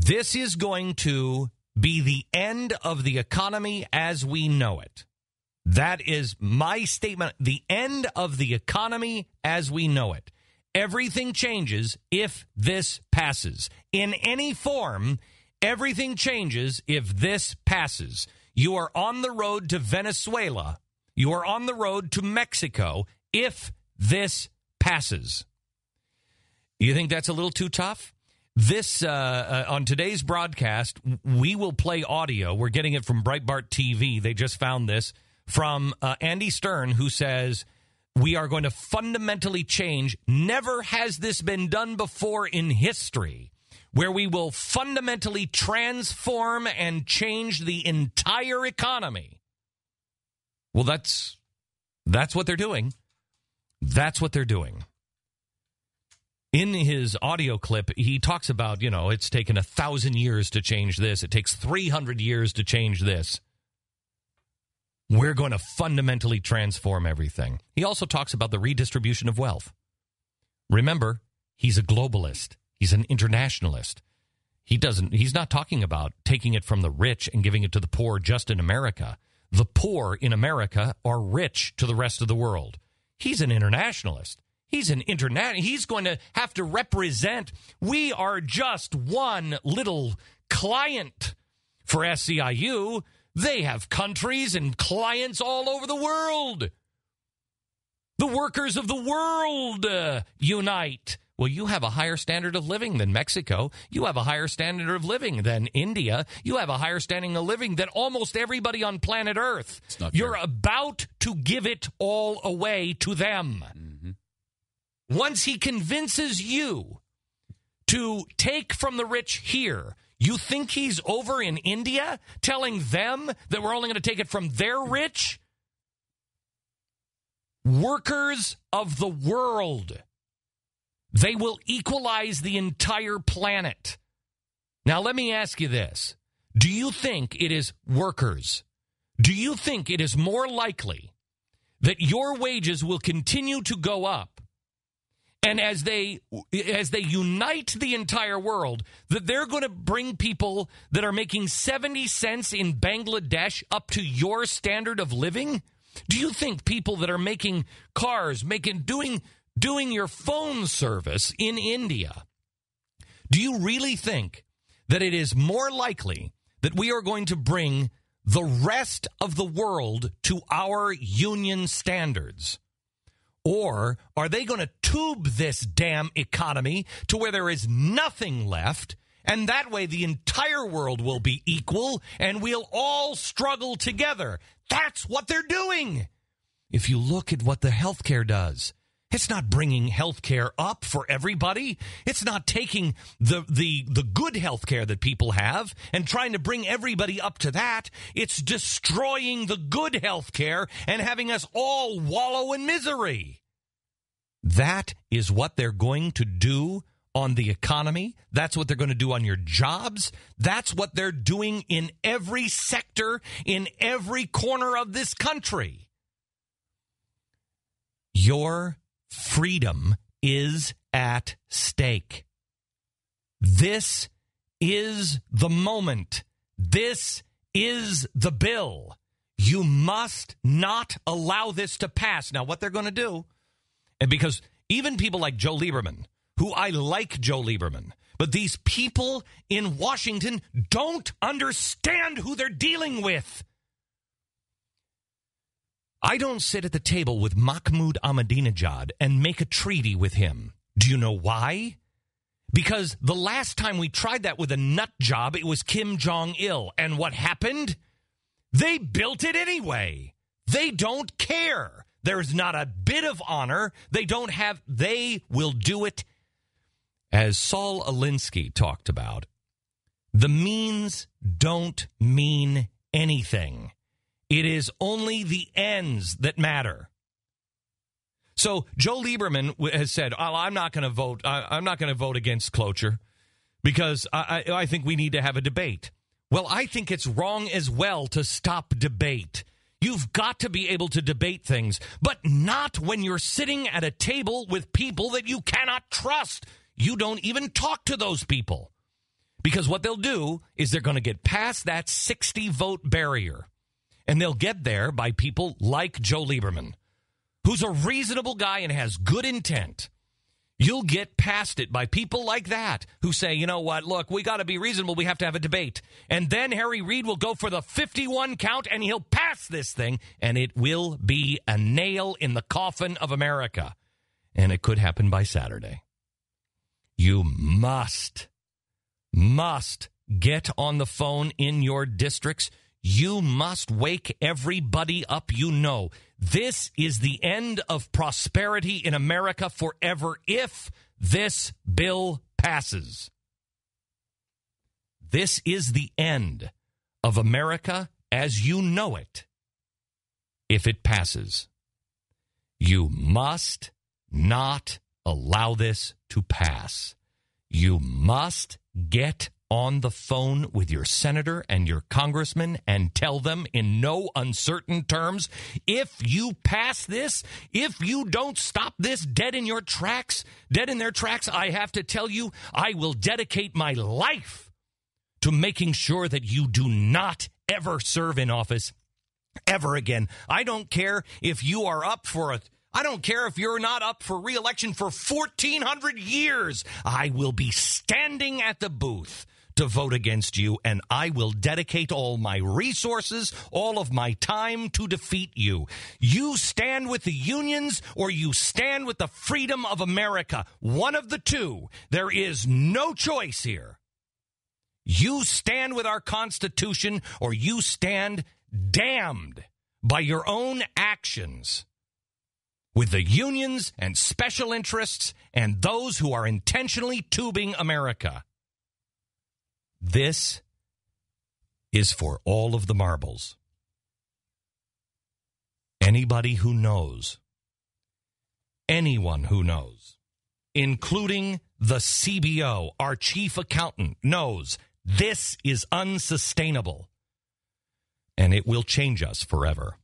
This is going to be the end of the economy as we know it. That is my statement. The end of the economy as we know it. Everything changes if this passes. In any form, everything changes if this passes. You are on the road to Venezuela. You are on the road to Mexico if this passes. You think that's a little too tough? This, on today's broadcast, we will play audio. We're getting it from Breitbart TV. They just found this from Andy Stern, who says, we are going to fundamentally change. Never has this been done before in history, where we will fundamentally transform and change the entire economy. Well, that's what they're doing. That's what they're doing. In his audio clip, he talks about, it's taken 1,000 years to change this. It takes 300 years to change this. We're going to fundamentally transform everything. He also talks about the redistribution of wealth. Remember, he's a globalist. He's an internationalist. He's not talking about taking it from the rich and giving it to the poor just in America. The poor in America are rich to the rest of the world. He's an internationalist. He's going to have to represent, we are just one little client for SEIU. They have countries and clients all over the world. The workers of the world unite. Well, you have a higher standard of living than Mexico. You have a higher standard of living than India. You have a higher standing of living than almost everybody on planet Earth. You're about to give it all away to them. Mm-hmm. Once he convinces you to take from the rich here, you think he's over in India telling them that we're only going to take it from their rich? Workers of the world. They will equalize the entire planet. Now, let me ask you this. Do you think it is workers? Do you think it is more likely that your wages will continue to go up? And as they unite the entire world, that they're going to bring people that are making 70 cents in Bangladesh up to your standard of living? Do you think people that are making cars, doing your phone service in India, do you really think that it is more likely that we are going to bring the rest of the world to our union standards? Or are they going to tube this damn economy to where there is nothing left, and that way the entire world will be equal and we'll all struggle together? That's what they're doing. If you look at what the healthcare does, it's not bringing healthcare up for everybody. It's not taking the good healthcare that people have and trying to bring everybody up to that. It's destroying the good healthcare and having us all wallow in misery. That is what they're going to do on the economy. That's what they're going to do on your jobs. That's what they're doing in every sector, in every corner of this country. Your freedom is at stake. This is the moment. This is the bill. You must not allow this to pass. Now, what they're going to do, and because even people like Joe Lieberman, who I like Joe Lieberman, but these people in Washington don't understand who they're dealing with. I don't sit at the table with Mahmoud Ahmadinejad and make a treaty with him. Do you know why? Because the last time we tried that with a nut job, it was Kim Jong-il. And what happened? They built it anyway. They don't care. There's not a bit of honor. They will do it. As Saul Alinsky talked about, the means don't mean anything. It is only the ends that matter. So Joe Lieberman has said, I'm not going to vote. I'm not going to vote against cloture because I think we need to have a debate. Well, I think it's wrong as well to stop debate. You've got to be able to debate things, but not when you're sitting at a table with people that you cannot trust. You don't even talk to those people. Because what they'll do is they're going to get past that 60-vote barrier. And they'll get there by people like Joe Lieberman, who's a reasonable guy and has good intent. You'll get past it by people like that who say, you know what, look, we got to be reasonable. We have to have a debate. And then Harry Reid will go for the 51 count and he'll pass this thing. And it will be a nail in the coffin of America. And it could happen by Saturday. You must get on the phone in your districts. You must wake everybody up you know. This is the end of prosperity in America forever if this bill passes. This is the end of America as you know it if it passes. You must not allow this to pass. You must get on the phone with your senator and your congressman and tell them in no uncertain terms, if you pass this, if you don't stop this dead in their tracks, I have to tell you, I will dedicate my life to making sure that you do not ever serve in office ever again. I don't care if you are up for I don't care if you're not up for re-election for 1,400 years. I will be standing at the booth to vote against you, and I will dedicate all my resources, all of my time to defeat you. You stand with the unions or you stand with the freedom of America. One of the two. There is no choice here. You stand with our Constitution or you stand damned by your own actions with the unions and special interests and those who are intentionally tubing America. This is for all of the marbles. Anybody who knows, anyone who knows, including the CBO, our chief accountant, knows this is unsustainable. And it will change us forever.